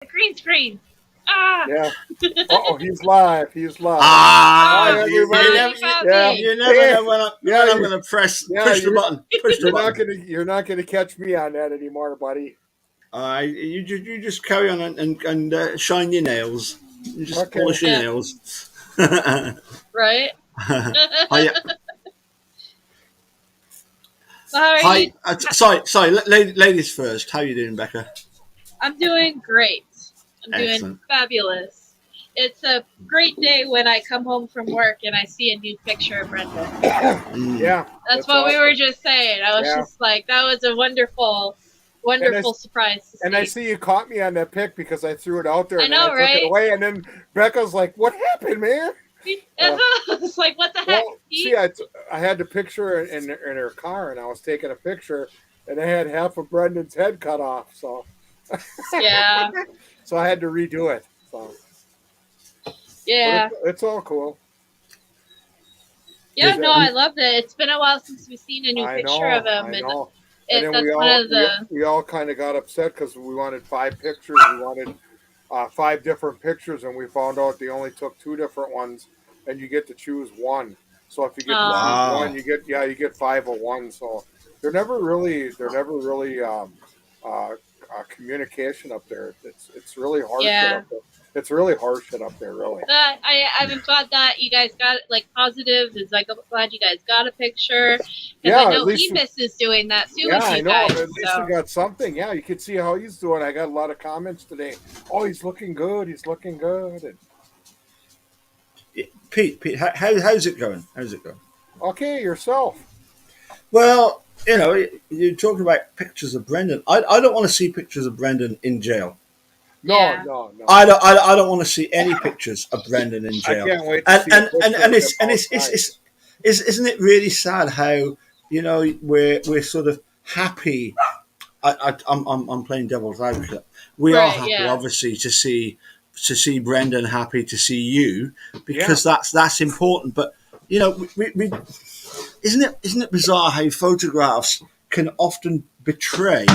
The green screen. Ah. Yeah. Oh, he's live. He's live. Oh, Hi, you everybody. finally found Yeah. me. You never know when Yeah, I'm going to push the you're, button. Push the button. you're not gonna catch me on that anymore, buddy. You just carry on and shine your nails. You just Okay. polish your Yeah. nails. Right. Hi, So how are you? hi. Sorry. Ladies first. How you doing, Becca? I'm doing great. I'm doing Excellent. fabulous. It's a great day when I come home from work and I see a new picture of Brenda. Yeah. That's what we awesome. were just saying. I was Yeah. just like, that was a wonderful, wonderful surprise to see. And I see you caught me on that pic because I threw it out there. I And know, then I right? took it away, and then Becca's like, "What happened, man?" It's like, what the heck? Well, see, I had the picture in her car, and I was taking a picture, and I had half of Brendan's head cut off, so Yeah. so I had to redo it. So, Yeah. but it's all cool. Yeah, Is no, it- I loved it. It's been a while since we've seen a new I picture know, of him, I and know. And then that's we one all of the. we all kind of got upset because we wanted 5 pictures. We wanted 5 different pictures, and we found out they only took 2 different ones, and you get to choose one. So if you get to choose one, Wow. you get 5 of one. So they're never really communication up there. It's really hard shit Yeah. up there. It's really hard shit up there, really. I'm glad that you guys got like positive. Is like I'm glad you guys got a picture because Yeah, I at know least he misses doing that too yeah, with I you know. guys. At least So. we got something. Yeah, you can see how he's doing. I got a lot of comments today. Oh, he's looking good. He's looking good. And, Pete, how's it going? How's it going? okay, yourself. Well, you're talking about pictures of Brendan. I don't want to see pictures of Brendan in jail. No, Yeah. no, no. I don't want to see any pictures of Brendan in I jail. can't wait to And see a picture of him it's isn't it really sad how we're sort of happy. I'm playing devil's advocate. We are Right. happy, Yeah. obviously, to see Brendan happy, to see you, because that's important. But we isn't it bizarre how photographs can often betray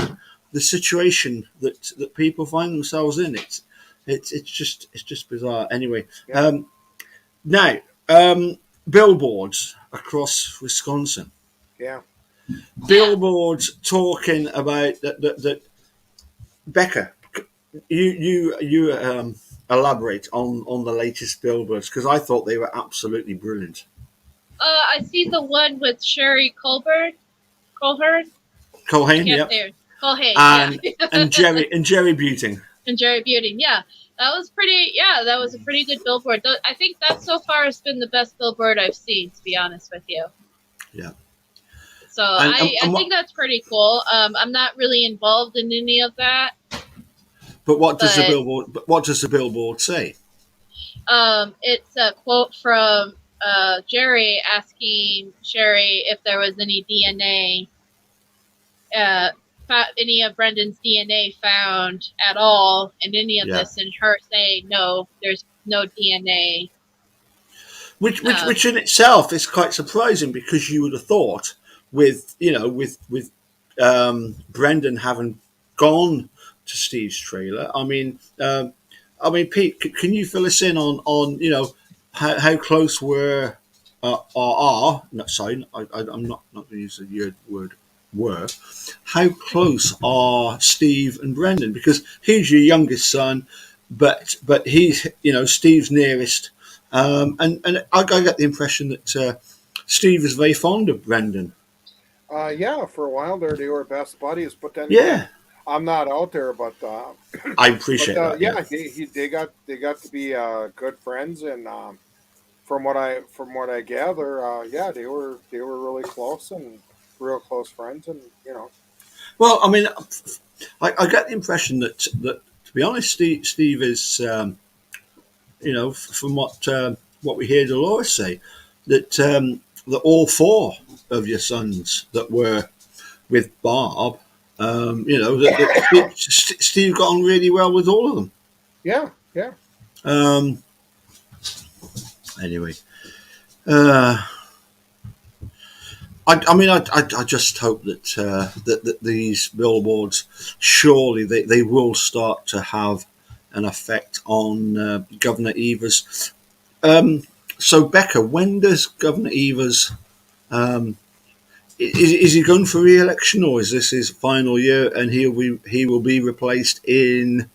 the situation that people find themselves in? It's just bizarre. Anyway, Yeah. now billboards across Wisconsin. Yeah. Billboards talking about that. Becca, you elaborate on the latest billboards because I thought they were absolutely brilliant. I see the one with Sherry Colbert. Colbert. Colhane, Can't yep, say her. Colhane. and Yeah. and Jerry Buting. And Jerry Buting. Yeah. That was pretty. Yeah, that was a pretty good billboard. I think that so far has been the best billboard I've seen. To be honest with you. Yeah. So And, I think that's pretty cool. I'm not really involved in any of that. but what does the But- billboard? But what does the billboard say? It's a quote from Jerry asking Sherry if there was any DNA, any of Brendan's DNA found at all in any of Yeah. this, and her saying no, there's no DNA. Which in itself is quite surprising because you would have thought with Brendan having gone to Steve's trailer. I mean, Pete, can you fill us in on how close were are not sorry, I'm not going to use the word were. How close are Steve and Brendan? Because he's your youngest son, but he's Steve's nearest. And I get the impression that Steve is very fond of Brendan. Yeah, for a while there, they were best buddies. But then Yeah, I'm not out there, but I appreciate that. yeah, they got to be good friends, and from what I gather, yeah, they were really close and real close friends, and Well, I mean, I get the impression that to be honest, Steve is from what we hear Dolores say that all 4 of your sons that were with Barb, Steve got on really well with all of them. yeah, yeah. Anyway, I just hope that these billboards surely they will start to have an effect on Governor Evers. So, Becca, when does Governor Evers is he going for re-election, or is this his final year and he will be replaced in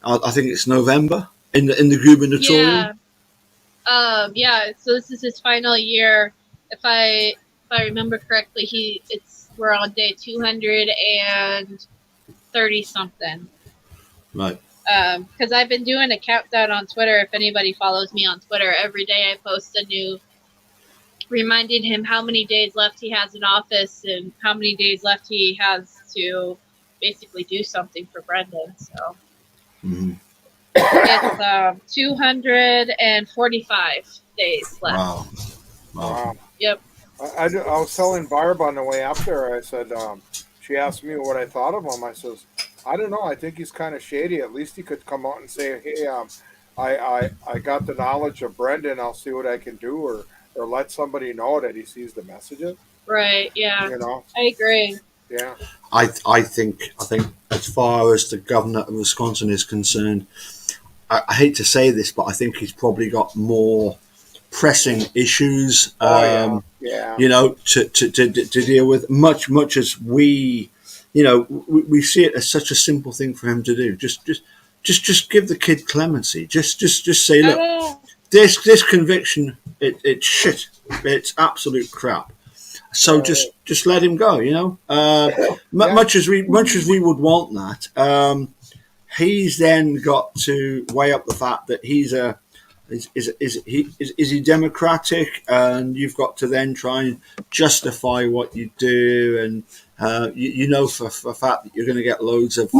I think it's November in the gubernatorial? Yeah. So this is his final year. If I remember correctly, we're on day 230 something. Right. Because I've been doing a countdown on Twitter. If anybody follows me on Twitter, every day I post a new reminding him how many days left he has in office and how many days left he has to basically do something for Brendan. So it's 245 days left. Wow. Wow. Yep. I was telling Barb on the way up there. I said, she asked me what I thought of him. I says, I don't know. I think he's kind of shady. At least he could come out and say, hey, I got the knowledge of Brendan. I'll see what I can do, or let somebody know that he sees the messages. Right. Yeah. You know. I agree. Yeah. I think as far as the governor of Wisconsin is concerned, I hate to say this, but I think he's probably got more pressing issues, Yeah. you know, to deal with. Much as we, you know, we see it as such a simple thing for him to do. Just give the kid clemency. Just say, look, this conviction, it's shit. It's absolute crap. So just let him go. You know, much as we would want that. He's then got to weigh up the fact that he's is he democratic, and you've got to then try and justify what you do, and you know for a fact that you're going to get loads of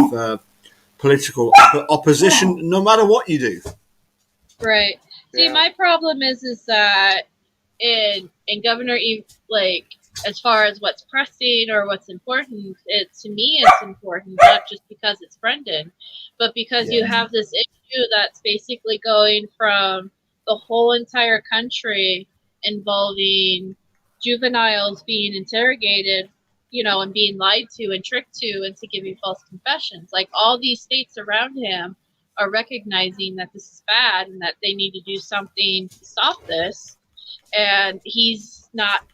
political opposition no matter what you do. Right. See, my problem is that in Governor Eve, like, as far as what's pressing or what's important, to me it's important, not just because it's Brendan, but because you have this issue that's basically going from the whole entire country involving juveniles being interrogated, you know, and being lied to and tricked to into giving false confessions. Like, all these states around him are recognizing that this is bad and that they need to do something to stop this, and he's not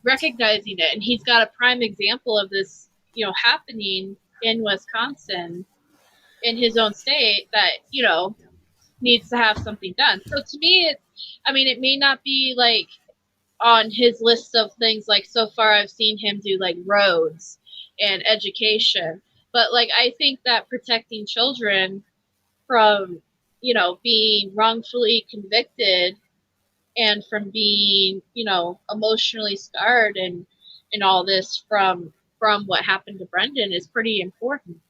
recognizing it. And he's got a prime example of this, you know, happening in Wisconsin, in his own state, that, you know, needs to have something done. So to me, it may not be like on his list of things. Like, so far I've seen him do like roads and education, but like, I think that protecting children from, you know, being wrongfully convicted and from being, you know, emotionally scarred and all this from what happened to Brendan is pretty important.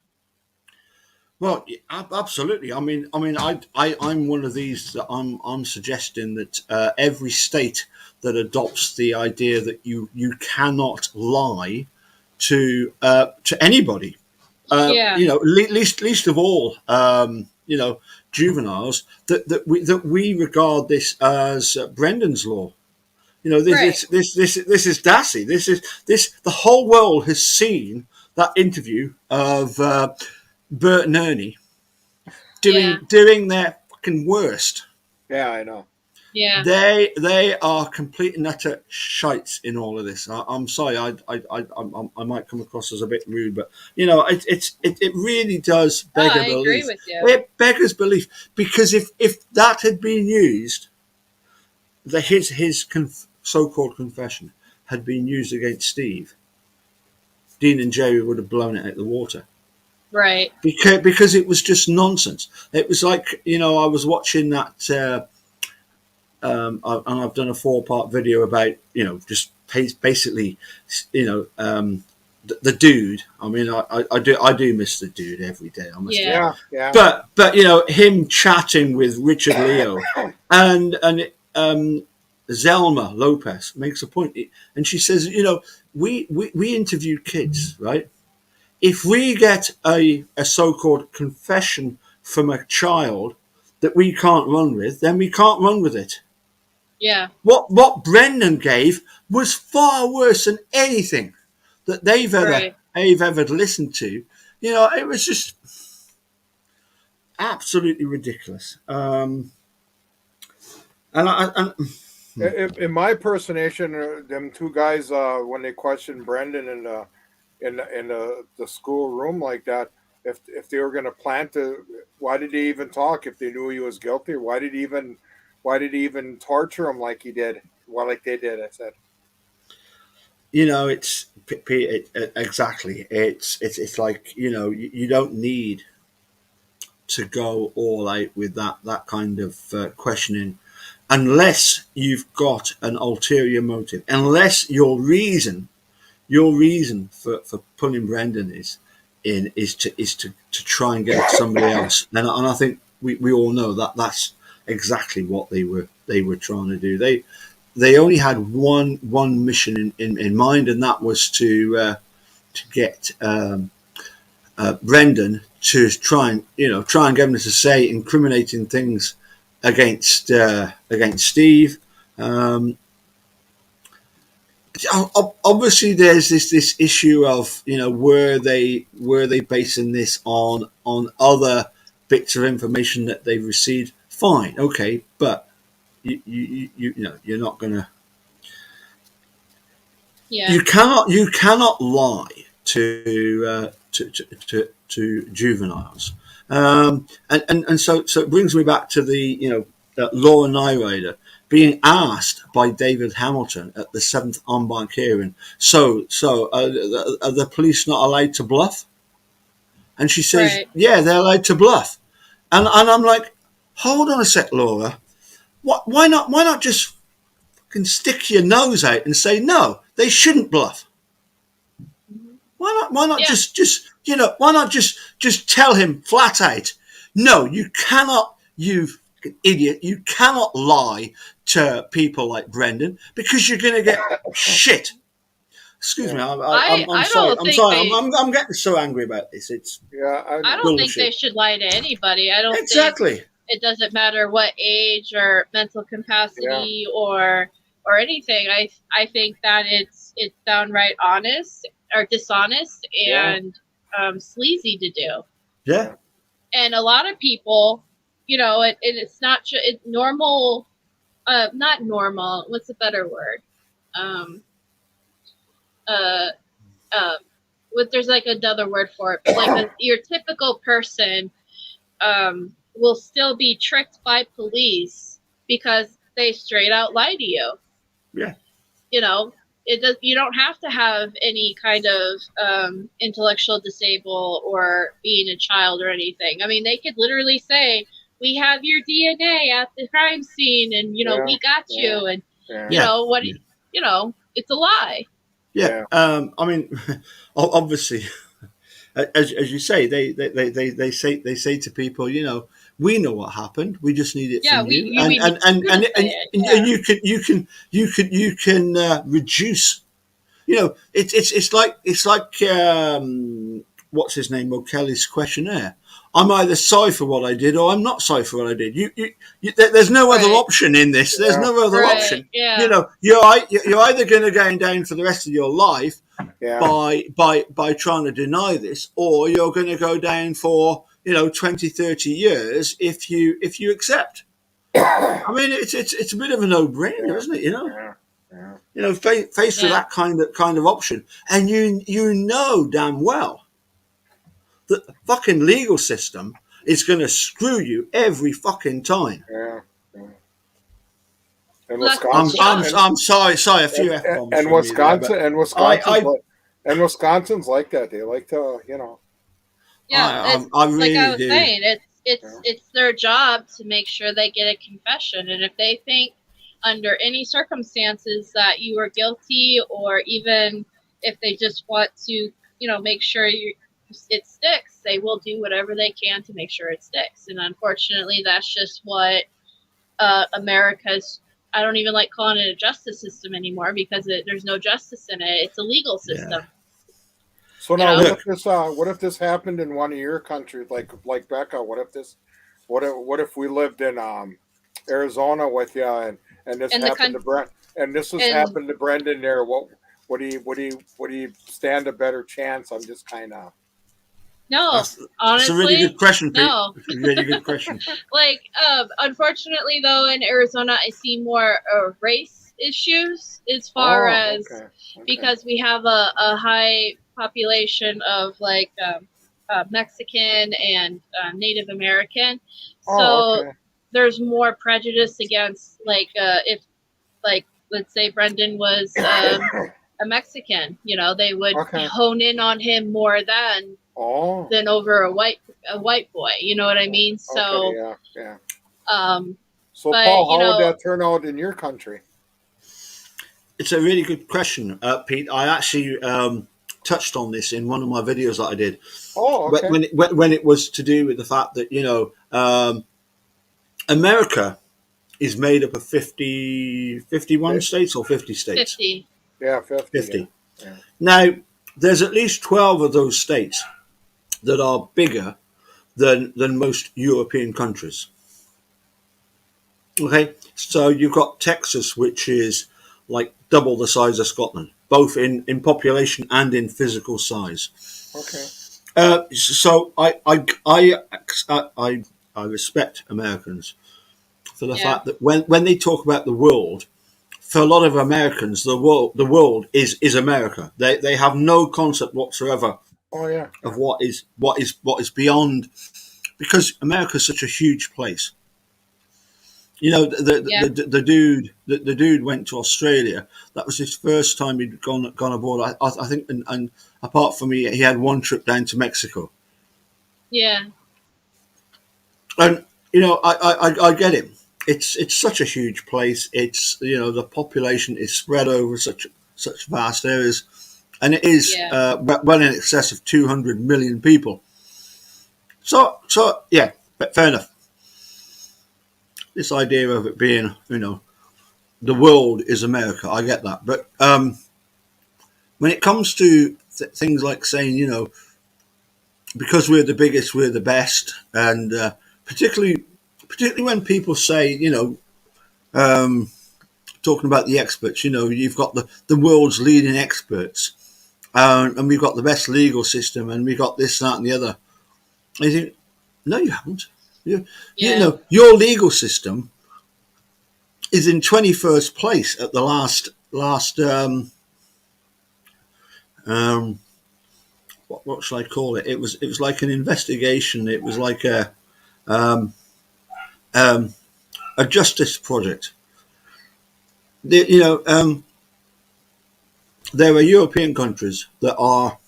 Well, absolutely. I'm one of these that I'm suggesting that every state that adopts the idea that you cannot lie to anybody, you know, least of all, you know, juveniles, that we regard this as Brendan's law. You know, this is Dassey. This the whole world has seen that interview of Bert and Ernie doing their fucking worst. Yeah, I know. Yeah, they are complete and utter shites in all of this. I'm sorry, I might come across as a bit rude, but you know, it really does beg a belief. agree with you. It beggars belief, because if that had been used, his so-called confession had been used against Steve, Dean and Jerry would have blown it out of the water. Right. Because it was just nonsense. It was like, you know, I was watching that, and I've done a 4-part video about, you know, just basically, you know, the dude. I mean, I do miss the dude every day. I must yeah. But you know, him chatting with Richard Leo and Zelma Lopez makes a point, and she says, you know, we interview kids, right? If we get a so-called confession from a child that we can't run with, then we can't run with it. Yeah. What Brendan gave was far worse than anything that they've ever listened to. You know, it was just, absolutely ridiculous. And In my personation, them two guys, when they questioned Brendan in the school room like that, if they were going to plant to, why did he even talk if they knew he was guilty? Why did he even torture him like he did? Well, like they did, I said. it's exactly. It's like you don't need to go all out with that kind of questioning, unless you've got an ulterior motive, unless your reason for pulling Brendan is to try and get at somebody else, and I think we all know that that's exactly what they were trying to do. They only had one mission in mind, and that was to get Brendan to try and get him to say incriminating things against Steve. Um, Obviously, there's this issue of were they basing this on other bits of information that they've received. Fine, okay, but you're not gonna Yeah. you cannot lie to juveniles. And so it brings me back to the Laura Nyrider being asked by David Hamilton at the seventh en banc hearing. Are the police not allowed to bluff? And she says, Right. yeah, they're allowed to bluff. And I'm like, hold on a sec, Laura. Why not just can stick your nose out and say no, they shouldn't bluff? Mhm. Why not Yeah. just tell him flat out, no, you cannot, you idiot, you cannot lie to people like Brendan because you're going to get shit. Excuse me, Yeah, I'm I sorry. don't I'm think sorry. they I'm getting so angry about this. It's yeah, I I know. don't think they bullshit. should lie to anybody. I don't think Exactly. it doesn't matter what age or mental Yeah, capacity or anything. I think that it's downright honest or dishonest yeah, and sleazy to do. Yeah. yeah, And a lot of people, it's not normal. Not normal. What's a better word? Um, uh, um, there's like another word for it, but like your typical person will still be tricked by police because they straight out lie to you. Yeah. You know, you don't have to have any kind of intellectual disable or being a child or anything. I mean, they could literally say, "We have your DNA at the crime scene, and yeah, we got yeah, you," and yeah, Yeah. what Yeah. it's a lie. Yeah. yeah, I mean, obviously, as you say, they say to people, we know what happened. We just need it Yeah, from you, and we need and and you to and, say and, it. and Yeah, you can reduce. It's like what's his name, O'Kelly's questionnaire. I'm either sorry for what I did or I'm not sorry for what I did. There's no other right, option in this. There's yeah, no other right, option. yeah, You're either going to go down for the rest of your life yeah, by trying to deny this, or you're going to go down for 20, 30 years if you accept. yeah, I mean, it's a bit of a no-brainer, isn't it? yeah, yeah, Faced with yeah. that kind of option, and you know damn well that the fucking legal system is going to screw you every fucking time. yeah. Yeah. And Well, that's I'm Wisconsin, I'm just and I'm sorry, a few and, f bombs and from me there, Wisconsin, but and I Wisconsin's I like, and Wisconsin's like that. They like to. yeah. It's I like I really was do. saying. It's Yeah, it's it's their job to make sure they get a confession, and if they think under any circumstances that you are guilty, or even if they just want to, make sure it sticks, they will do whatever they can to make sure it sticks. And unfortunately, that's just what America's. I don't even like calling it a justice system anymore because there's no justice in it. It's a legal Yeah. system. So You now, know. Look, what if this happened in one of your countries, like Becca? What if we lived in Arizona with you, and this And the happened to country Brent, and this has and happened to Brendan there? What do you stand a better chance? I'm just kind of. No, That's a really honestly, good question, Pete. no. Really good question. Like, unfortunately, though, in Arizona, I see more race issues as far Oh, as okay. Okay. because we have a high population of like Mexican and Native American, Oh, so okay. there's more prejudice against like if like let's say Brendan was a Mexican, you know, they would Okay. hone in on him more Oh, than over a white boy. You know what I mean? okay. So, Yeah. Yeah. um, So, but Paul, you how would know, that turn out in your country? It's a really good question, Pete. I actually touched on this in one of my videos that I did Oh, okay. when it was to do with the fact that America is made up of 51 Fi- states or 50 states. 50. Yeah, 50. Yeah. 50. Yeah. Now, there's at least 12 of those states that are bigger than most European countries. Okay, so you've got Texas, which is like double the size of Scotland, both in population and in physical size. Okay. So I respect Americans for the Yeah. fact that when they talk about the world, for a lot of Americans, the world is America. They have no concept whatsoever Oh, yeah. of Yeah. what is beyond, because America is such a huge place. You know, Yeah. the dude went to Australia. That was his first time he'd gone abroad. I think, and apart from me, he had one trip down to Mexico. Yeah. And I get it. It's such a huge place. It's the population is spread over such vast areas, and it is Yeah. well in excess of 200 million people. So yeah, but fair enough. This idea of it being the world is America, I get that, but when it comes to things like saying because we're the biggest, we're the best, and particularly when people say um, talking about the experts. You've got the world's leading experts, and we've got the best legal system, and we've got this, that, and the other. And you think, no, you haven't. Yeah. Your legal system is in 21st place at the last. Um, what should I call it? It was like an investigation. It was like um, um, a justice project. You know, there are European countries that are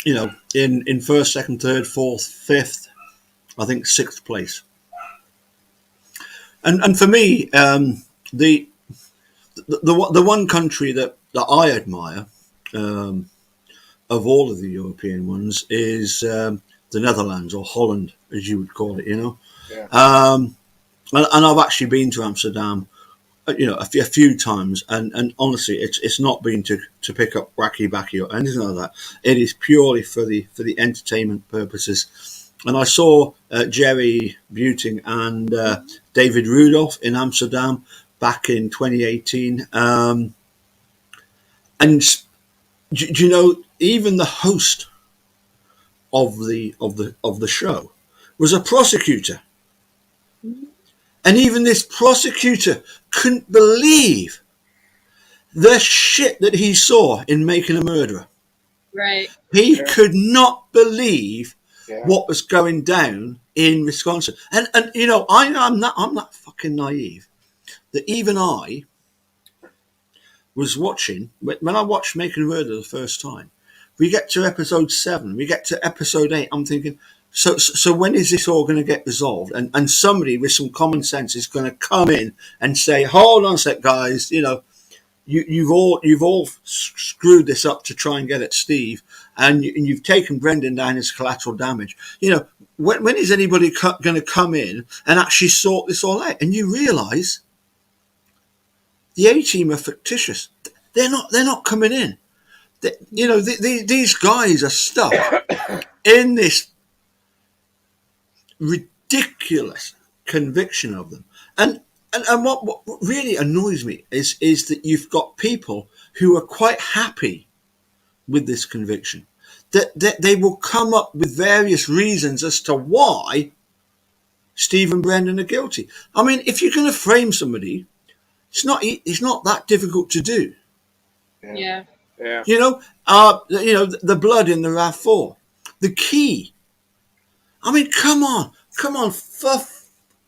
in first, second, third, fourth, fifth, I think sixth place. And for me, the one country that I admire um, of all of the European ones is the Netherlands, or Holland, as you would call it. Yeah. And I've actually been to Amsterdam, a few times, and honestly, it's not been to pick up wacky backy or anything like that. It is purely for the entertainment purposes. And I saw Jerry Buting and David Rudolph in Amsterdam back in 2018. And do you know, even the host of the show was a prosecutor, and even this prosecutor couldn't believe the shit that he saw in Making a Murderer. Right. He Yeah. could not believe Yeah. what was going down in Wisconsin. And I'm not fucking naive. That even I was watching when I watched Making a Murderer the first time. We get to episode 7, we get to episode 8. I'm thinking, so when is this all going to get resolved? And somebody with some common sense is going to come in and say, hold on a sec, guys. You've all screwed this up to try and get at Steve, and you've taken Brendan down as collateral damage. When is anybody going to come in and actually sort this all out? And you realise the A team are fictitious. They're not coming in. These guys are stuck in this ridiculous conviction of them. And what really annoys me is that you've got people who are quite happy with this conviction. that they will come up with various reasons as to why Steve and Brendan are guilty. I mean, if you're going to frame somebody, it's not that difficult to do. Yeah. Yeah. The blood in the RAV4, the key. I mean, come on, for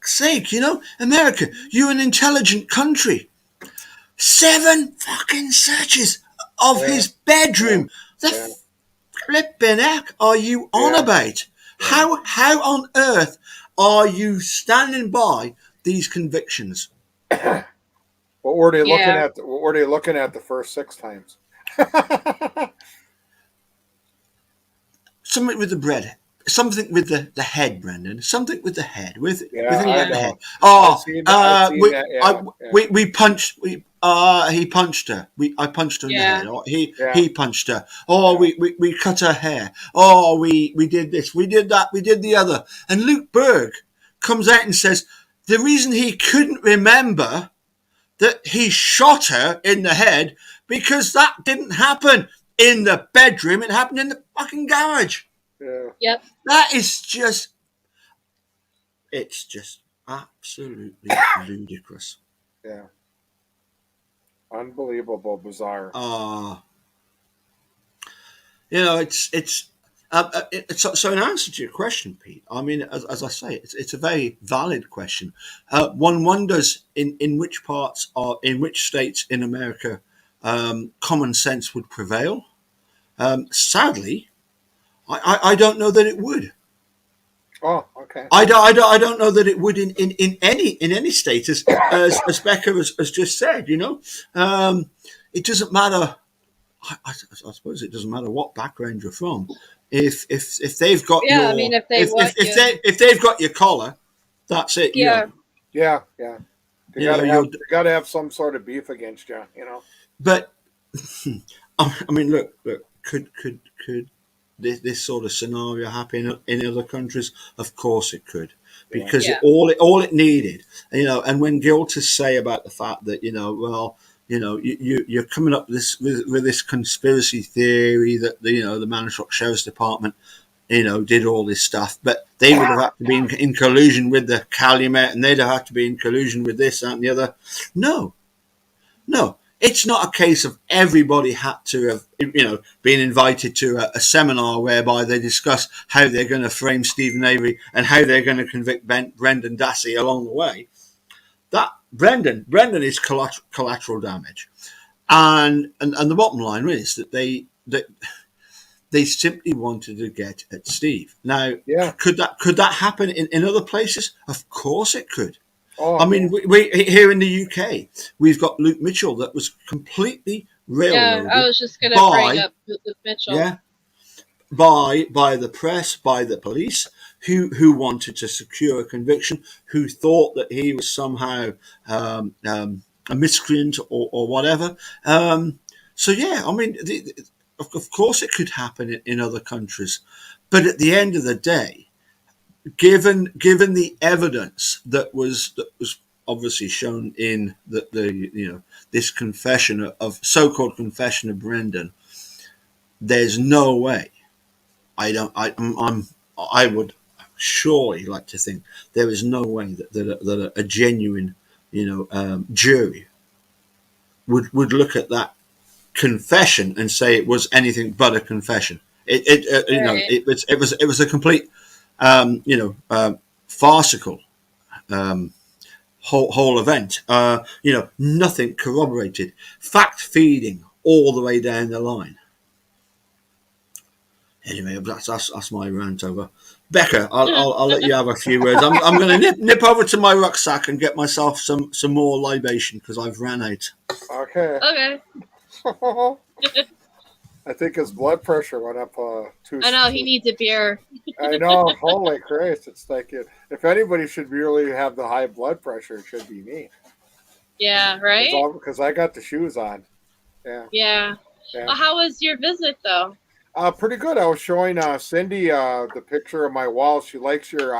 sake, America, you're an intelligent country. 7 fucking searches of Yeah. his bedroom. The Yeah. flipping heck are you on Yeah. about? How on earth are you standing by these convictions? What were they looking Yeah. at? What were they looking at the first 6 times? Something with the bread. Something with the head, Brendan. Something with the head. Yeah, Within I the Yeah. head. know. Oh, I've seen that. Yeah, yeah, we punched. He punched her. I punched her in the Yeah. head. Or yeah, he punched her. Oh, yeah, we cut her hair. Oh, we did this. We did that. We did the other. And Luke Berg comes out and says the reason he couldn't remember that he shot her in the head because that didn't happen in the bedroom. It happened in the fucking garage. yeah, Yep. That is it's just absolutely ludicrous. yeah. Unbelievable, bizarre. So in answer to your question, Pete, I mean, as I say, it's a very valid question. One wonders in which in which states in America common sense would prevail. Sadly, I don't know that it would. Oh, okay. I don't know that it would in any state, as Becca has just said. It doesn't matter. I suppose it doesn't matter what background you're from. If they've got Yeah. I mean, if they want you. if they've got your collar, that's it. Yeah. Yeah, yeah. They You know gotta you're. have. They gotta have some sort of beef against you. But I mean, look. Could this sort of scenario happen in other countries? Of course it could, Yeah, because Yeah. all it needed, and when guiltists say about the fact that you're coming up with this conspiracy theory that the Manitowoc Sheriff's Department did all this stuff, but they would have had to be in collusion with the Calumet, and they'd have had to be in collusion with this, that, and the other. No, no, it's not a case of everybody had to have, been invited to a seminar whereby they discuss how they're going to frame Stephen Avery and how they're going to convict Brendan Dassey along the way. That Brendan is collateral damage, and the bottom line is that they simply wanted to get at Steve. Now, yeah. could that happen in other places? Of course, it could. Oh, I mean, we here in the UK, we've got Luke Mitchell that was completely Yeah. I railroaded was just gonna bring by up Luke Mitchell. by the press, by the police, who wanted to secure a conviction, who thought that he was somehow a miscreant or whatever. So yeah, I mean, of course, it could happen in other countries, but at the end of the day, given the evidence that was obviously shown in this confession of so-called confession of Brendan, there's no way. I would surely like to think there is no way that a genuine jury would look at that confession and say it was anything but a confession. Right. It was a complete farcical whole event. Nothing corroborated, fact feeding all the way down the line. Anyway, that's my rant over. Becca, I'll let you have a few words. I'm going to nip over to my rucksack and get myself some more libation because I've ran out. okay. Okay. I think his blood pressure went up too. I know he needs a beer. I know. Holy Christ! It's like if anybody should really have the high blood pressure, it should be me. Yeah. Right. Because I got the shoes on. Yeah. Yeah. Yeah. Well, how was your visit though? Pretty good. I was showing Cindy the picture of my wall. She likes your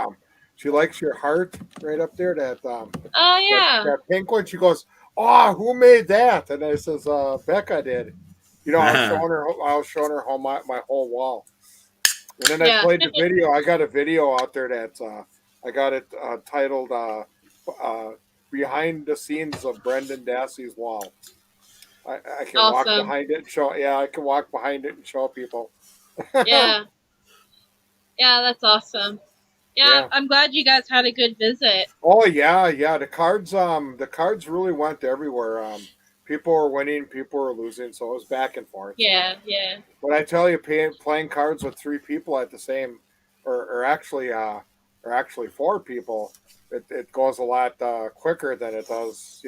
heart right up there. Oh yeah. That pink one. She goes, "Oh, who made that?" And I says, "Becca did." I was showing her how my whole wall. And then I Yeah. played the video. I got a video out there that's I got it titled "Behind the Scenes of Brendan Dassey's Wall." I can walk Awesome. behind it and show. Yeah, I can walk behind it and show people. Yeah. Yeah, that's awesome. Yeah, Yeah. I'm glad you guys had a good visit. Oh yeah, yeah. The cards really went everywhere. People were winning, people were losing, so it was back and forth. So, Yeah, yeah. but I tell you, playing cards with three people at the same, or actually four people, it goes a lot quicker than it does,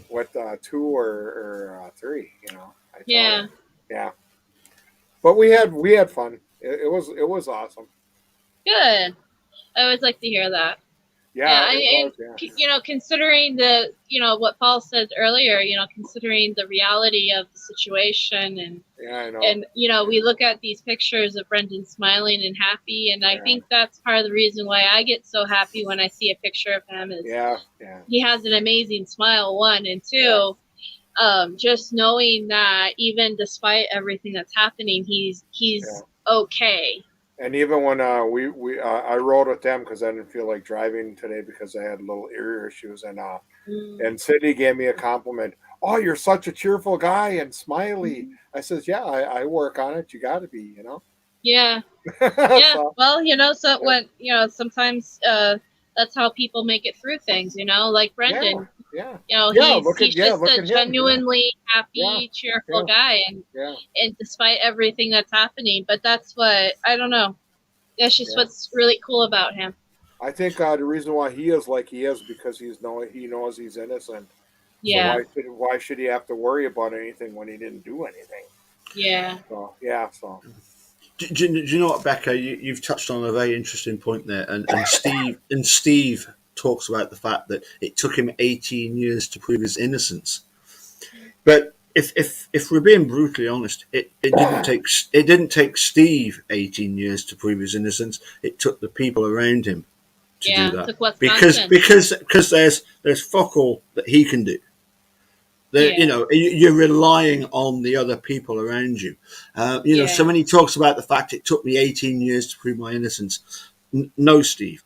with two or three. I tell you, Yeah. yeah. But we had fun. It was awesome. Good. I always like to hear that. Yeah, Yeah, it was. Yeah, considering what Paul said earlier, considering the reality of the situation, yeah. I know. and we look at these pictures of Brendan smiling and happy, and I Yeah, think that's part of the reason why I get so happy when I see a picture of him is yeah, yeah, he has an amazing smile, one, and yeah, two, just knowing that even despite everything that's happening, yeah. he's okay. And even when I rode with them because I didn't feel like driving today because I had little ear issues, Mm, and Sydney gave me a compliment. Oh, you're such a cheerful guy and smiley. mhm. I says, yeah, I work on it. You got to be. Yeah. Yeah, So well, so yeah, when sometimes that's how people make it through things, like yeah, Brendan. yeah, He's yeah. he's just Look a at him. Yeah, genuinely yeah, happy, cheerful yeah, guy, and yeah, despite everything that's happening, but that's what I don't know. That's just yeah. what's really cool about him. I think the reason why he is like he is because he knows he's innocent. So Yeah, why should he have to worry about anything when he didn't do anything? yeah, So yeah, so Do you know what, Becca? You've touched on a very interesting point there, and Steve talks about the fact that it took him 18 years to prove his innocence. But if we're being brutally honest, it didn't take Steve 18 years to prove his innocence. It took the people around him to do yeah. that Took because Wisconsin. because because there's fuck all that he can do. Yeah, You're relying on the other people around you. So yeah, when he talks about the fact it took me 18 years to prove my innocence, no, Steve,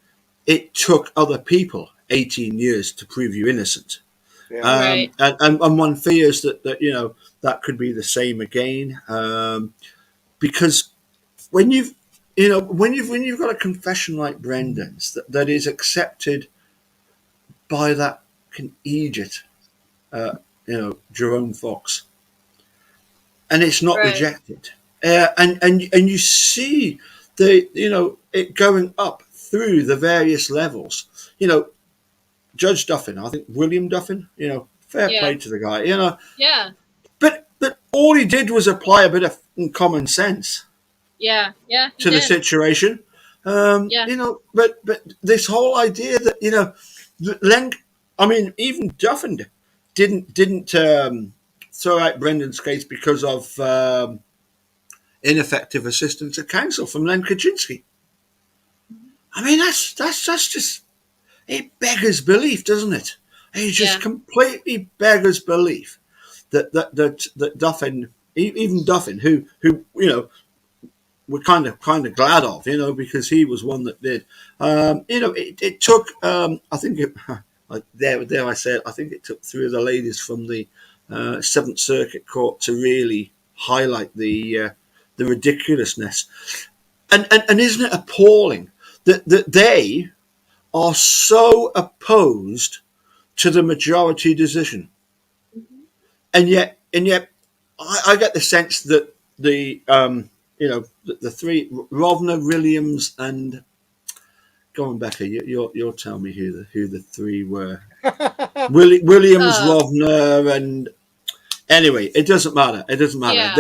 it took other people 18 years to prove you innocent. yeah, And one fears that could be the same again, because when when you've got a confession like Brendan's that is accepted by that idiot, Jerome Fox, and it's not right. rejected. And you see it going up through the various levels. Judge Duffin, I think William Duffin. Fair Yeah, play to the guy. yeah, But all he did was apply a bit of common sense yeah, yeah. He to the did. situation. Yeah, But this whole idea that Len, I mean, even Duffin didn't throw out Brendan's case because of ineffective assistance at counsel from Len Kaczynski. I mean, that's just it beggars belief, doesn't it? It just yeah, completely beggars belief that Duffin, even Duffin, who we're kind of glad of, because he was one that did. It took, I think, there I said, I think it took three of the ladies from the Seventh Circuit Court to really highlight the ridiculousness. And isn't it appalling that they are so opposed to the majority decision, hmm, and yet I get the sense that the three Rovner, Williams, and go on, Becca. You'll tell me who the three were. Williams, uh, Rovner, and anyway, it doesn't matter. It doesn't matter. yeah.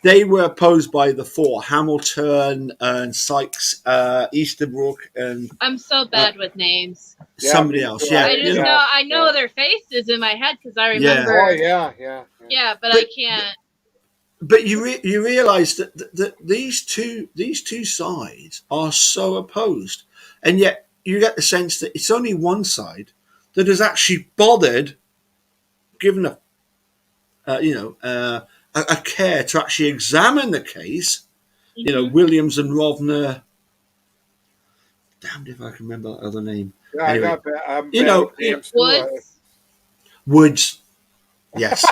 They were opposed by the four: Hamilton and Sykes, Easterbrook, and I'm so uh, bad with names. yeah. somebody Me else. too. Yeah, Yeah, I yeah. know their faces in my head because I yeah. Oh remember. yeah, yeah, yeah. Yeah, but I But can't. but you realise that these two sides are so opposed, and yet you get the sense that it's only one side that has actually bothered, given a care to actually examine the case Hmm. Williams and Rovner. Damned if I can remember that other name. Yeah, Anyway, I'm you bad know, with names too. Woods. Woods. Yes,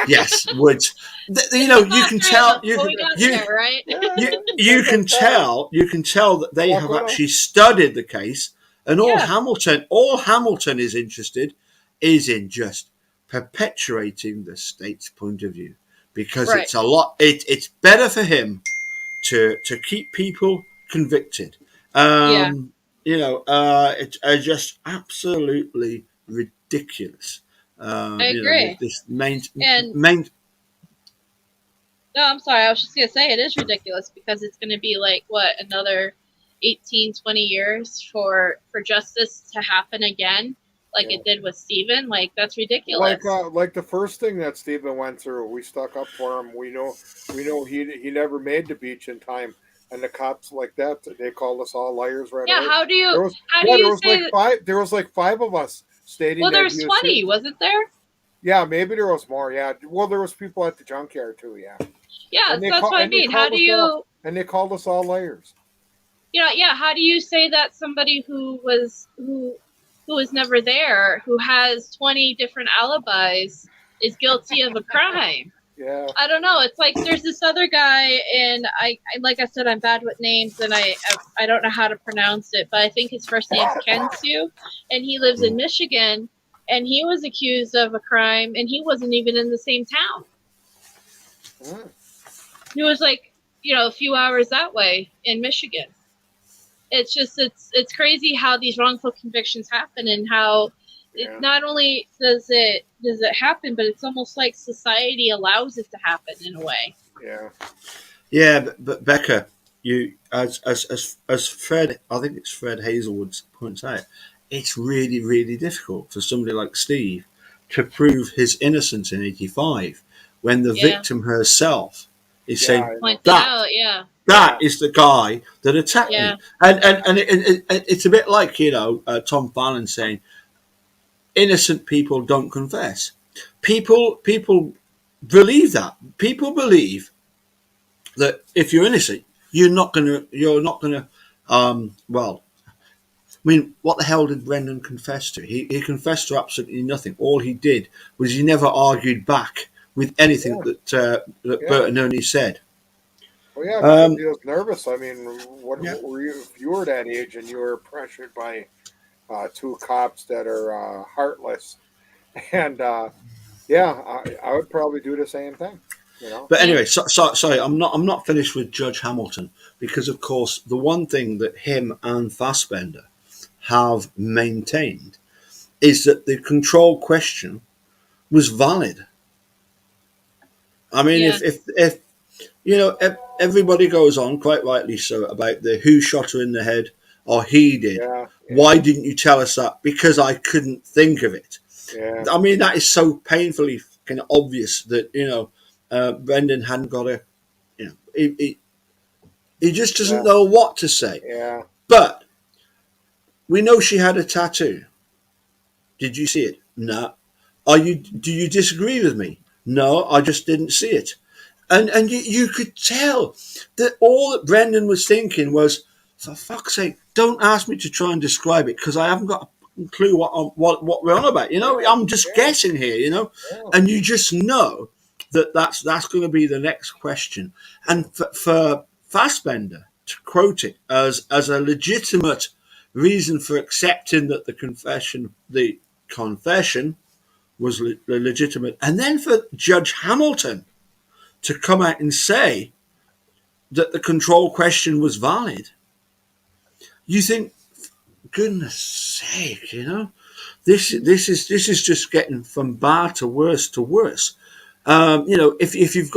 yes, Woods. It's a You thought can train tell. of we got there, right? You can tell. You can tell that they have Walk actually studied the case, and Yeah, All Hamilton is interested is in just perpetuating the state's point of view, because right. it's a lot. It's better for him to keep people convicted. Yeah, It's just absolutely ridiculous. I agree. This And main. no, I'm sorry. I was just gonna say it is ridiculous because it's gonna be like what another 18, 20 years for justice to happen again, like Yeah. it did with Steven. Like that's ridiculous. Like the first thing that Stephen went through, we stuck up for him. We know he never made the beach in time, and the cops like that they called us all liars right Yeah, away. how do you say Like that? five. There was like five of us stating Well, that there's he was. 20, wasn't there? Yeah, maybe there was more. Yeah, well, there was people at the junkyard too. Yeah, Yeah, that's what I and they mean. How called do us all you and they called us all liars. yeah, how do you say that somebody who was never there, who has 20 different alibis, is guilty of a crime? Yeah, I don't know. It's like there's this other guy, and like I said, I'm bad with names, and I don't know how to pronounce it, but I think his first name's Kensu, and he lives in Michigan, and he was accused of a crime, and he wasn't even in the same town. mm, He was like, a few hours that way in Michigan. It's just it's crazy how these wrongful convictions happen, and how it yeah, not only does it happen, but it's almost like society allows it to happen in a way. yeah, Yeah, but Becca, you as Fred, I think it's Fred Hazelwood points out, it's really difficult for somebody like Steve to prove his innocence in '85 when the Yeah, victim herself is yeah. saying I know. pointed that out. Yeah, Yeah, is the guy that attacked yeah, me, and it's a bit like Tom Fallon saying innocent people don't confess. People believe that. People believe that if you're innocent, you're not gonna. Well, I mean, what the hell did Brendan confess to? He confessed to absolutely nothing. All he did was he never argued back with anything yeah, that yeah. Bert and Ernie said. Well, yeah, because Um, he was nervous. I mean, yeah, what were you if you were that age and you were pressured by two cops that are heartless? And yeah, I would probably do the same thing. You know? but yeah, anyway, sorry, I'm not finished with Judge Hamilton because, of course, the one thing that him and Fassbender have maintained is that the control question was valid. I mean, yeah, if everybody goes on quite rightly so about the who shot her in the head or he did. Yeah, Why yeah, didn't you tell us that? Because I couldn't think of it. yeah, I mean, that is so painfully kind of obvious that Brendan hadn't got a you know he just doesn't yeah, know what to say. yeah. But we know she had a tattoo. Did you see it? No. Do you disagree with me? No, I just didn't see it. And you could tell that all that Brendan was thinking was, for fuck's sake, don't ask me to try and describe it because I haven't got a clue what we're on about. Yeah, I'm just yeah, guessing here. yeah, And you just know that that's going to be the next question. And for Fassbender to quote it as a legitimate reason for accepting that the confession was legitimate, and then for Judge Hamilton to come out and say that the control question was valid, you think, goodness sake, this is just getting from bad to worse to worse. If you've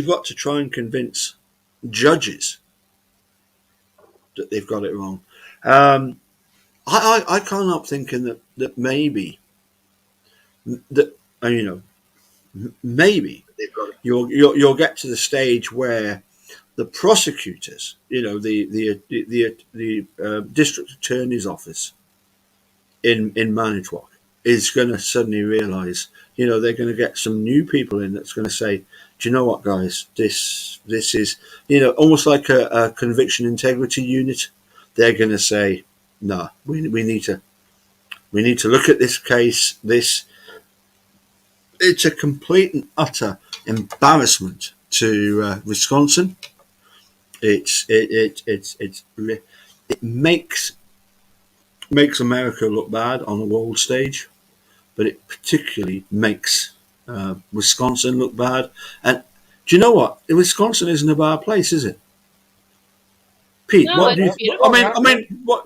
got to try and convince judges that they've got it wrong, um, I can't help thinking that maybe that maybe you'll get to the stage where the prosecutors, the district attorney's office in Manitowoc is going to suddenly realise, they're going to get some new people in that's going to say, do you know what, guys? This is, almost like a conviction integrity unit. They're going to say, no, we need to look at this case. It's a complete and utter embarrassment to Wisconsin. It makes America look bad on the world stage, but it particularly makes Wisconsin look bad. And do you know what? Wisconsin isn't a bad place, is it? Pete, No, what do you? it's beautiful.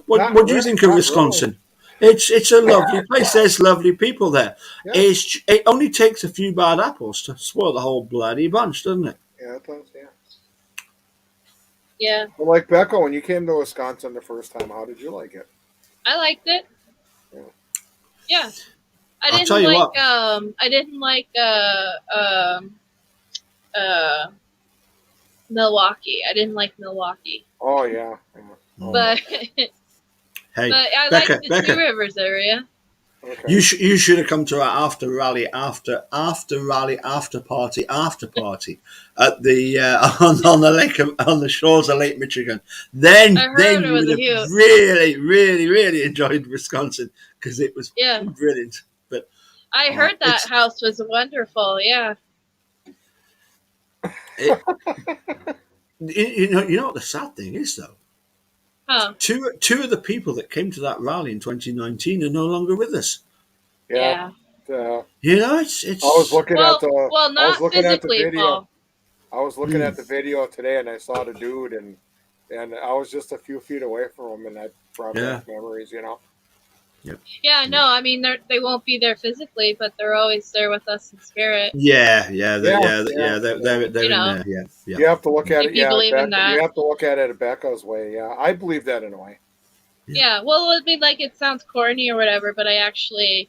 What do you think of Not Wisconsin? It's a lovely place. There's lovely people there. really. Yeah, It only takes a few bad apples to spoil the whole bloody bunch, doesn't it? yeah, it does. Yeah. Yeah, Well, like Becca, when you came to Wisconsin the first time, how did you like it? I liked it. Yeah. Yeah, I'll tell you what. I didn't like uh Milwaukee. I didn't like Milwaukee, Oh yeah. Yeah. Oh, but Hey, but I liked the Becca, Two Rivers area. okay. you should have come to our after rally, after rally, after party at the on the lake on the shores of Lake Michigan. Then I heard it you was would a have huge. really, really, really enjoyed Wisconsin because it was Yeah, brilliant. But I heard that it's house was wonderful. Yeah. it, you know what the sad thing is though. Huh. Two of the people that came to that rally in 2019 are no longer with us. Yeah. Yeah. You know, I was looking Well, at the. well, I was not looking at the physically, video. Paul. I was looking at the video today, and I saw the dude, and I was just a few feet away from him, and that brought Yeah. back memories. You know. Yeah, no, I mean they won't be there physically, but they're always there with us in spirit. Yeah, Yeah. they're in You know. there. Yeah, yeah. You have to look at If it. you Yeah, believe in that. you have to look at it Becca's way. Yeah, I believe that in a way. Yeah, well, I mean, like it sounds corny or whatever, but I actually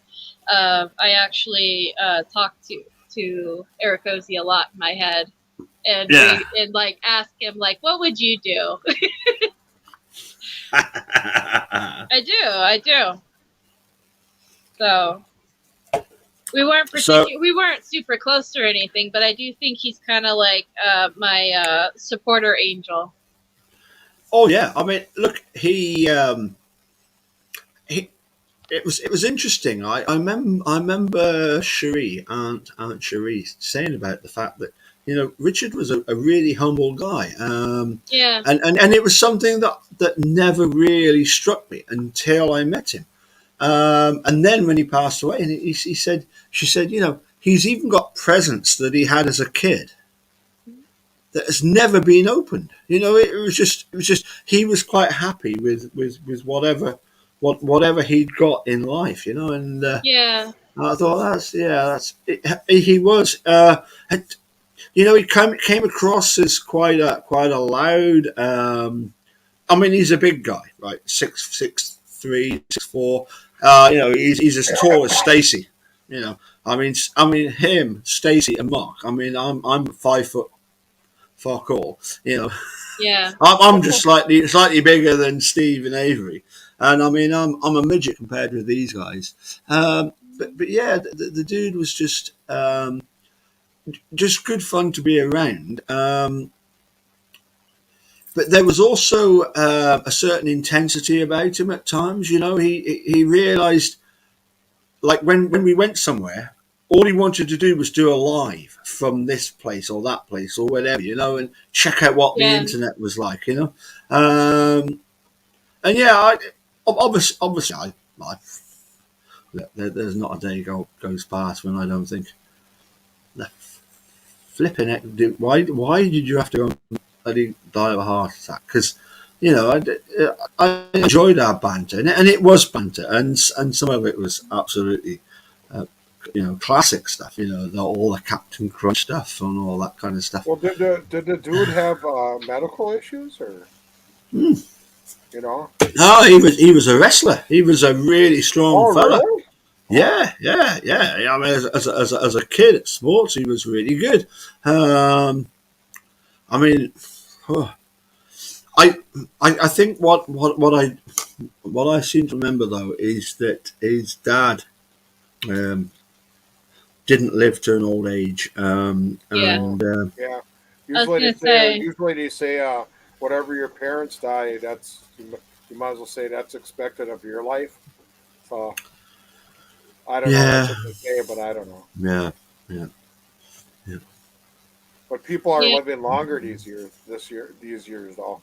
talk to Eric Ozzie a lot in my head, and Yeah. and like ask him like, what would you do? I do. So we weren't super close or anything, but I do think he's kind of like my supporter angel. Oh yeah, I mean, look, he it was interesting. I remember Aunt Cherie saying about the fact that Richard was a really humble guy, Yeah. and it was something that never really struck me until I met him, and then when he passed away, and she said, he's even got presents that he had as a kid that has never been opened. It was just he was quite happy with whatever he'd got in life, and Yeah. I thought that's it. He was, he came across as quite a loud. I mean, he's a big guy, right? 6'3", 6'4". He's as tall as Stacy. I mean him, Stacy, and Mark. I mean, I'm 5 foot. Fuck all, Yeah. I'm just slightly bigger than Steve and Avery, and I mean I'm a midget compared with these guys. But yeah, the dude was just good fun to be around. But there was also a certain intensity about him at times. He realised, like when we went somewhere, all he wanted to do was do a live from this place or that place or whatever, and check out what the internet was like, and yeah, obviously, there's not a day goes past when I don't think, the flipping it, dude, why did you have to go and bloody die of a heart attack? Because I enjoyed our banter, and it was banter, and some of it was absolutely classic stuff, all the Captain Crunch stuff and all that kind of stuff. Well, did the dude have medical issues, or No, you he was a wrestler. He was a really strong fella. Really? Yeah. I mean, as a kid at sports, he was really good. I mean, I think what I seem to remember though is that his dad didn't live to an old age, Yeah. and Yeah. I was Usually they gonna say, say. whatever your parents die, you might as well say that's expected of your life. So I don't know. That's yeah, what they say, but I don't know. yeah, yeah, yeah, But people are Yeah. living longer these years, though.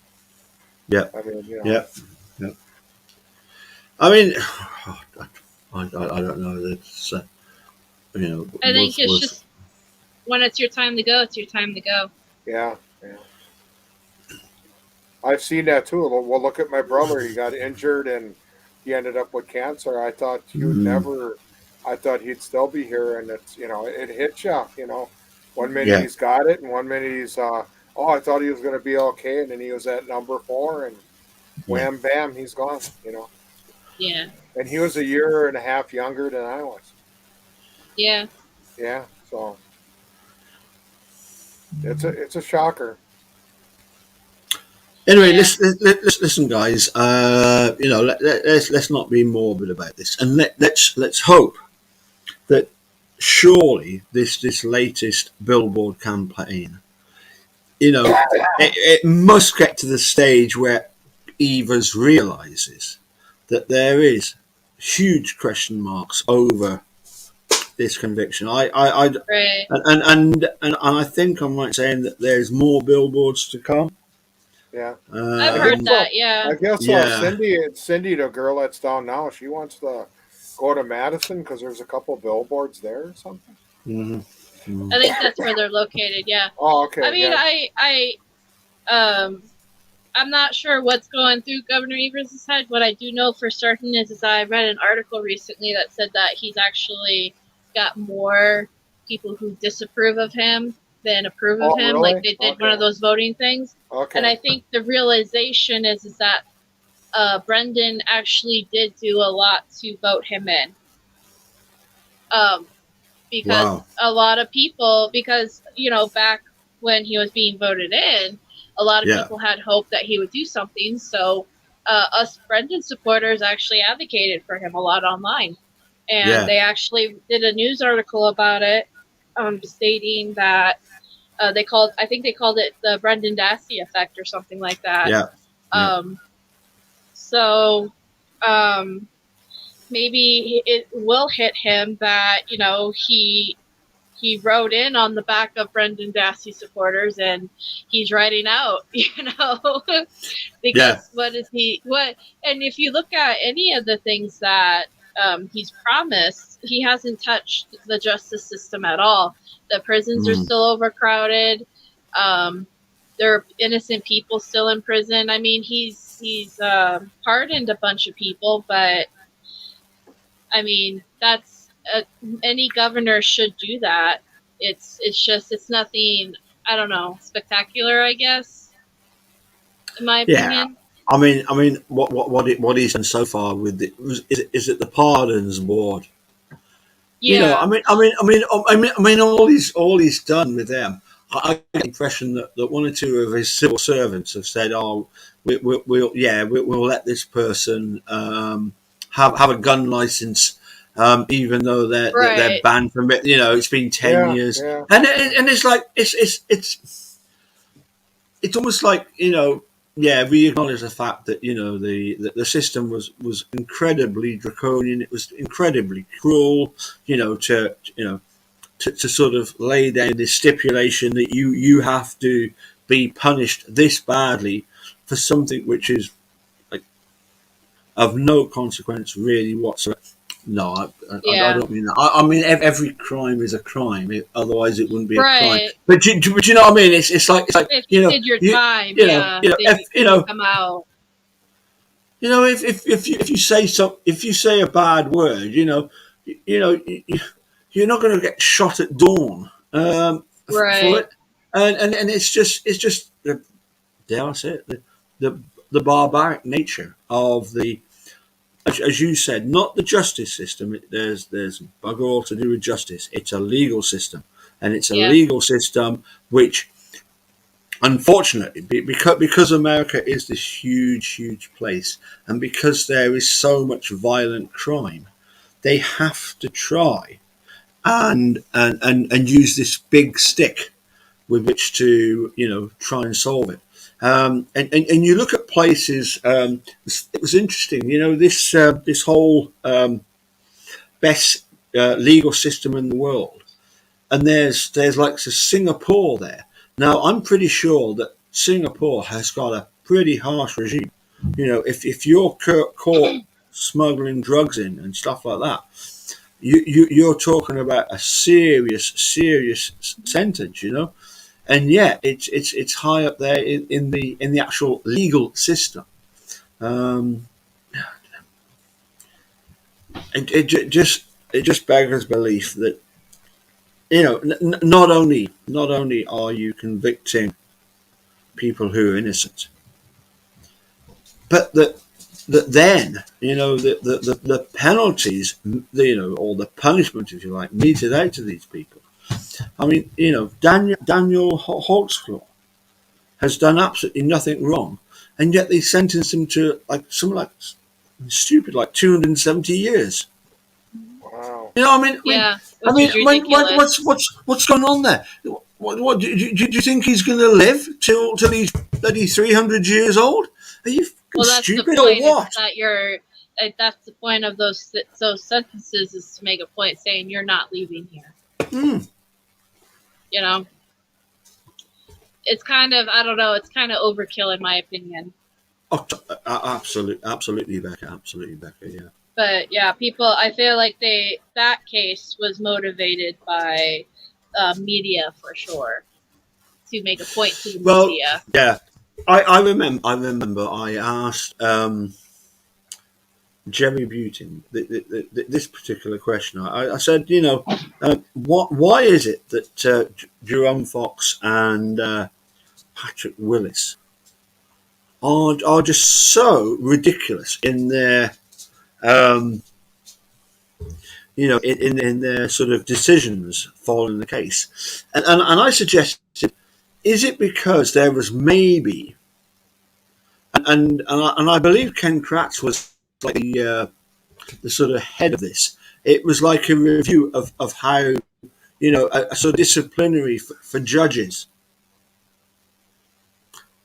yeah, I mean, yeah, yeah. I mean, I don't know. That's I think it's was just when it's your time to go, it's your time to go. yeah, yeah. I've seen that too. Well, look at my brother. He got injured and he ended up with cancer. I thought he would mm, never. I thought he'd still be here, and it's it hits you. One minute yeah, he's got it, and one minute he's oh, I thought he was going to be okay, and then he was at number 4, and yeah. wham bam, he's gone. Yeah. And he was a year and a half younger than I was. Yeah. Yeah, so it's a shocker. Anyway, Yeah. listen, guys. Let's not be morbid about this, and let's hope that surely this latest billboard campaign, it must get to the stage where Evers realizes that there is huge question marks over this conviction. Right. And I think I'm right saying that there's more billboards to come. Yeah. I've I guess heard Um, that. I Yeah. guess yeah. Cindy, the girl that's down now, she wants to go to Madison because there's a couple billboards there or something. Mhm, I mhm. think that's where they're located. Yeah. Oh, I okay, mean, yeah, um, I'm not sure what's going through Governor Evers' head. What I do know for certain is I read an article recently that said that he's actually got more people who disapprove of him than approve of Oh, him. Like really? they did one Okay, of those voting things, and okay, I think the realization is that Brendan actually did do a lot to vote him in. Um, because Wow. a lot of people, because back when he was being voted in, a lot of Yeah. people had hope that he would do something. So us Brendan supporters actually advocated for him a lot online, and Yeah. they actually did a news article about it, stating that I think they called it the Brendan Dassey effect or something like that. Yeah. Yeah. Um, so um, maybe it will hit him that he wrote in on the back of Brendan Dassey supporters, and he's writing out, Yeah. because what? And if you look at any of the things that he's promised, he hasn't touched the justice system at all. The prisons are Mm. still overcrowded. Um, there are innocent people still in prison. I mean, he's pardoned a bunch of people, but I mean, that's any governor should do that. It's nothing. I don't know, spectacular. I guess, in my Yeah. opinion. I mean, what he's done so far with it is it the pardons board. Yeah. All he's done with them. I get the impression that one or two of his civil servants have said, "Oh, we'll let this person have a gun license, even though they're Right. banned from it. It's been 10 yeah, years, yeah, and it's like it's almost like yeah, we acknowledge the fact that the system was incredibly draconian. It was incredibly cruel. To sort of lay down this stipulation that you have to be punished this badly for something which is like of no consequence really whatsoever. No, I Yeah. don't mean that. I mean every crime is a crime. Otherwise, it wouldn't be a crime. Right. But you know what I mean? It's like If you did your time, yeah, then if you can come out. if you say a bad word, you know you're not going to get shot at dawn for Right. it, and it's just dare I say it, the the barbaric nature of the, as you said, not the justice system. There's bugger all to do with justice. It's a legal system, and it's a Yeah. legal system which, unfortunately, because America is this huge place, and because there is so much violent crime, they have to try and use this big stick with which to try and solve it. And you look at places. It was interesting. This whole best legal system in the world, and there's like Singapore there. Now I'm pretty sure that Singapore has got a pretty harsh regime. If you're caught smuggling drugs in and stuff like that, you're talking about a serious sentence. And yet it's high up there in the actual legal system. Um, it just beggars belief that not only are you convicting people who are innocent, but that then the penalties, or the punishment, if you like, meted out to these people. I mean, Daniel Holtzclaw has done absolutely nothing wrong, and yet they sentenced him to like stupid, like 270 years. Wow. I mean, Yeah, I which mean, is ridiculous. what's going on there? What do you think he's going to live till he's bloody 300 years old? Are you Well, that's the stupid or point. Is what? that that's the point of those sentences, is to make a point saying you're not leaving here. Mm. You know, it's kind of, I don't know. It's kind of overkill in my opinion. Oh, absolutely, Becca. Absolutely, Becca. Yeah. But yeah, people, I feel like that case was motivated by media for sure, to make a point to the Well, media. yeah. I remember. I asked Jerry Butin this particular question. I said, why is it that Jerome Fox and Patrick Willis are just so ridiculous in their in their sort of decisions following the case, and I suggested, is it because there was maybe, and I believe Ken Kratz was like the sort of head of this. It was like a review of how a sort of disciplinary for judges.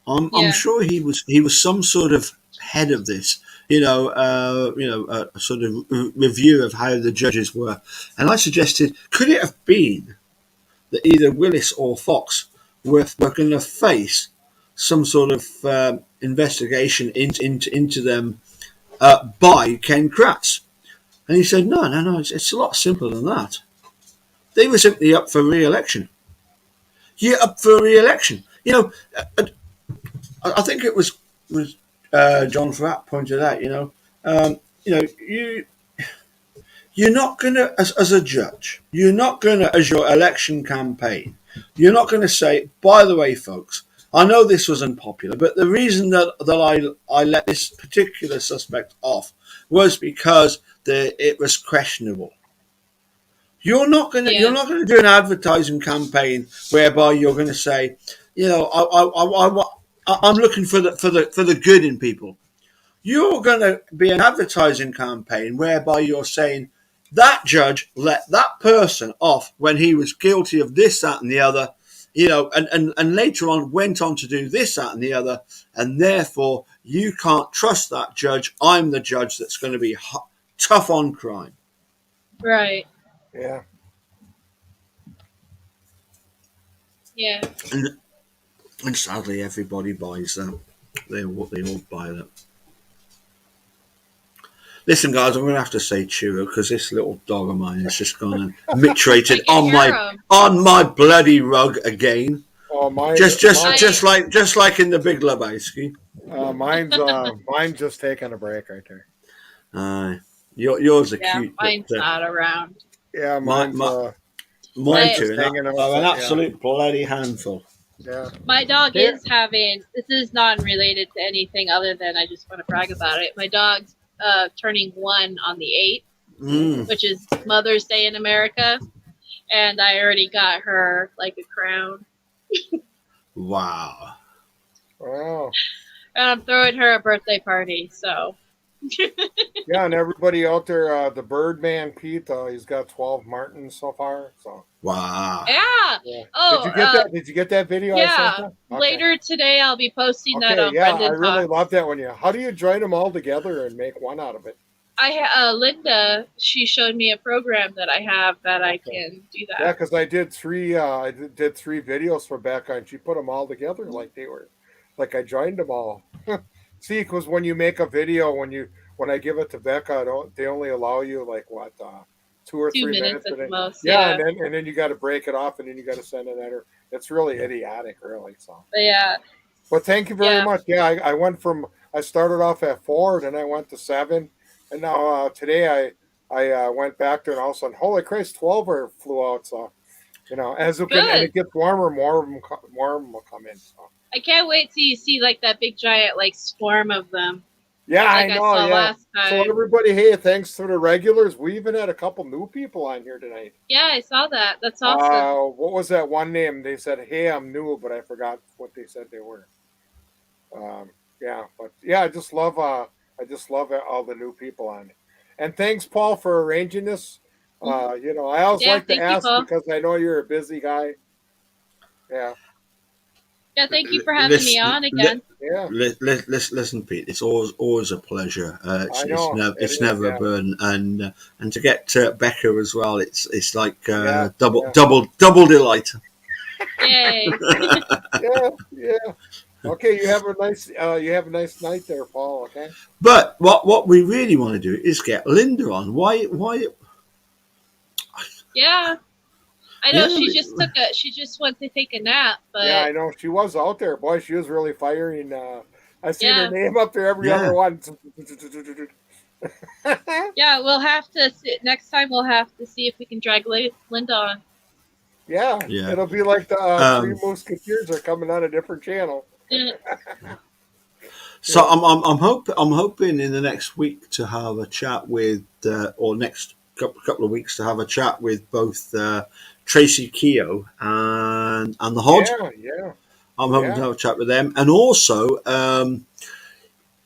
I'm sure he was some sort of head of this, a sort of review of how the judges were. And I suggested, could it have been that either Willis or Fox were going to face some sort of investigation into them by Ken Kratz? And he said, no, it's a lot simpler than that. They were simply up for re-election. You're up for re-election. I think it was John Fratt pointed out. You're not going to, as a judge, you're not going to, as your election campaign, you're not going to say, by the way, folks, I know this was unpopular, but the reason that I let this particular suspect off was because it was questionable. You're not going to do an advertising campaign whereby you're going to say, I'm looking for the good in people. You're going to be an advertising campaign whereby you're saying that judge let that person off when he was guilty of this, that, and the other, and later on went on to do this, that, and the other, and therefore you can't trust that judge. I'm the judge that's going to be tough on crime. Right. Yeah. Yeah. And sadly, everybody buys that. They all buy that. Listen, guys, I'm going to have to say cheerio because this little dog of mine has just gone and miturated on my bloody rug again. Oh, mine just like in the Big Lebowski. Mine's just taking a break right there. Yours are cute. Mine's not around. Yeah, mine too. An absolute bloody handful. Yeah. My dog is having. This is non-related to anything other than I just want to brag about it. My dog's turning 1 on the 8th, which is Mother's Day in America, and I already got her like a crown. Wow. Oh. And I'm throwing her a birthday party, so Yeah, and everybody out there, the Birdman Pete, he's got 12 Martins so far. So Wow. Yeah. yeah, did Oh, you get that? Did you get that video I sent yeah. you? Okay, Later today, I'll be posting that okay, on yeah, I Brendan really love Talks. that one. Yeah, how do you join them all together and make one out of it? Linda, she showed me a program that I have that I Okay, can do yeah, that. because I did three videos for Becca, and she put them all together like they were, like I joined them all. See, because when you make a video, when I give it to Becca, they only allow you like what 2 or 3 minutes, 2 minutes at and the then most, yeah, yeah. and then you got to break it off, and then you got to send it at her. It's really idiotic, really. So, But yeah, but thank you very yeah. much. Yeah, I started off at 4, then I went to 7, and now today I went back to, and all of a sudden, holy Christ, 12 are flew out. So as it can, and Good. it gets warmer, more of them will come in. So. I can't wait till you see like that big giant like swarm of them, Yeah, like I I know. saw Yeah. last So time. everybody, hey, thanks to the regulars. We even had a couple new people on here tonight. Yeah, I saw that. That's awesome. What was that one name? They said, "Hey, I'm new," but I forgot what they said they were. Yeah, but yeah, I just love all the new people on it. And thanks, Paul, for arranging this. Mhm. I always Yeah, like to thank you, ask Paul. because I know you're a busy guy. Yeah, Yeah, thank you for having me Listen, on again. yeah, listen, Pete. It's always a pleasure. I know it It's is. never a Yeah, burden, and to get Becca as well. It's like yeah, yeah, double delight. Yay. yeah, yeah. Okay, you have a nice night there, Paul. Okay. But what we really want to do is get Linda on. Why? Yeah. I know Yeah, she just went to take a nap, Yeah, but I know she was out there. Boy, she was really firing. I seen her yeah. name up there every other yeah, one. Yeah, we'll have to see, next time we'll have to see if we can drag Linda on. Yeah, yeah. it'll be like the Three Um, Musketeers are coming on a different channel. Mm. so Yeah, I'm hoping in the next week to have a chat with, or next couple of weeks to have a chat with both Tracy Keogh and the Hod. yeah, yeah, I'm hoping to yeah. have a chat with them, and also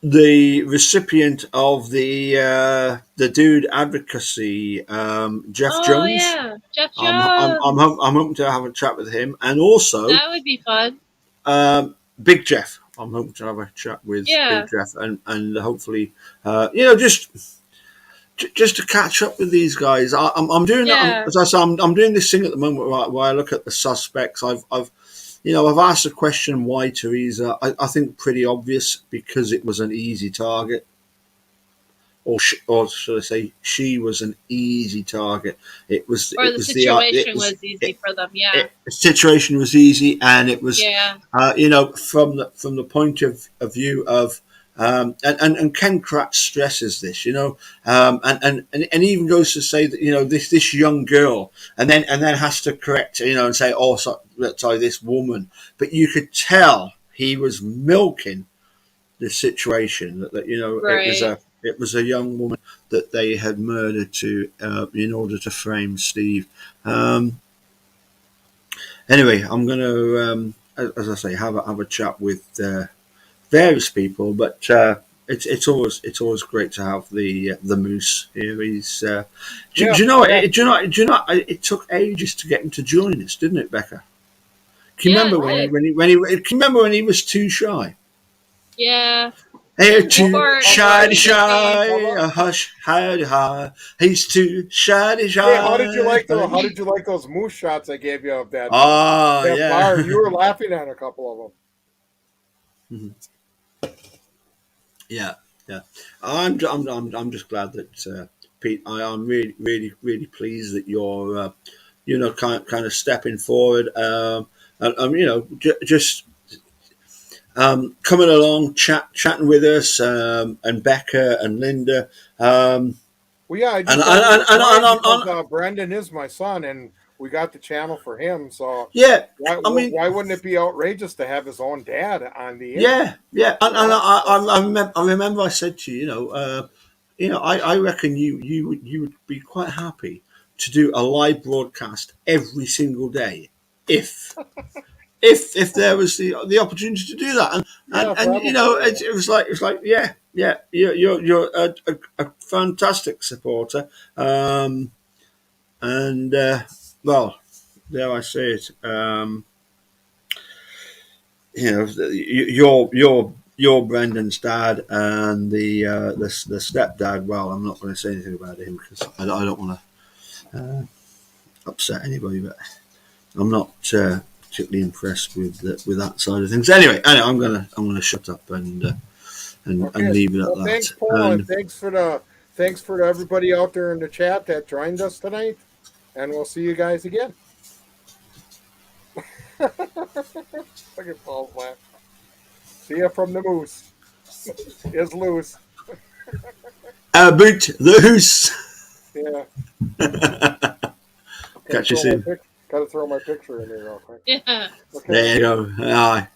the recipient of the Dude Advocacy, Jeff Oh Jones. yeah, Jeff Jones. I'm hoping to have a chat with him, and also That would be fun. Big Jeff. I'm hoping to have a chat with Big Yeah, Jeff, and hopefully, just to catch up with these guys. I'm doing yeah. as I say, I'm doing this thing at the moment where I look at the suspects. I've asked the question why Teresa. I think pretty obvious because it was an easy target, or should I say, she was an easy target. Or It the was situation was easy for them. Yeah, the situation was easy, and it was yeah, from the point of view of and Ken Kratz stresses this, and even goes to say that this young girl, and then has to correct, and say, oh, sorry, this woman, but you could tell he was milking the situation that right. it was a young woman that they had murdered to in order to frame Steve. Um, Anyway, I'm going to, as I say, have a chat with various people, but it's always great to have the moose here. Yeah, Do you know? yeah. Do you know? It took ages to get him to join us, didn't it, Becca? Can you Yeah, remember it Oh, did. can you remember when he was too shy? Yeah, Hey, too before shy to he shy, became. a hush, hide, high. He's too shy to hey, how did you shy. like the? How did you like those moose shots I gave you of that Oh that bar? yeah. You were laughing at a couple of them. Yeah, yeah. I'm just glad that Pete. I am really, really, really pleased that you're, kind of stepping forward, and just coming along, chatting with us, and Becca and Linda, Well, yeah, I and just thought it was fine because and Brendan is my son, and we got the channel for him. So yeah. why I mean, why wouldn't it be outrageous to have his own dad on the air? yeah, yeah. And So, I remember I said to you, I reckon you would be quite happy to do a live broadcast every single day if if there was the opportunity to do that, yeah, and probably. Yeah. it was like, yeah. yeah, you're a fantastic supporter, and well, dare I say it, you know, you're Brendan's dad, and the stepdad. Well, I'm not going to say anything about him because I don't want to upset anybody, but I'm not particularly impressed with that side of things. Anyway, I'm gonna shut up and Okay. leave it at Well, thanks, that. Paul, and And thanks for everybody out there in the chat that joined us tonight. And we'll see you guys again. Look at Paul's laugh. See ya from the moose. Is loose. boot loose. Yeah. Catch you soon. Gotta throw my picture in there real quick. Yeah. Okay. There you go. Aye.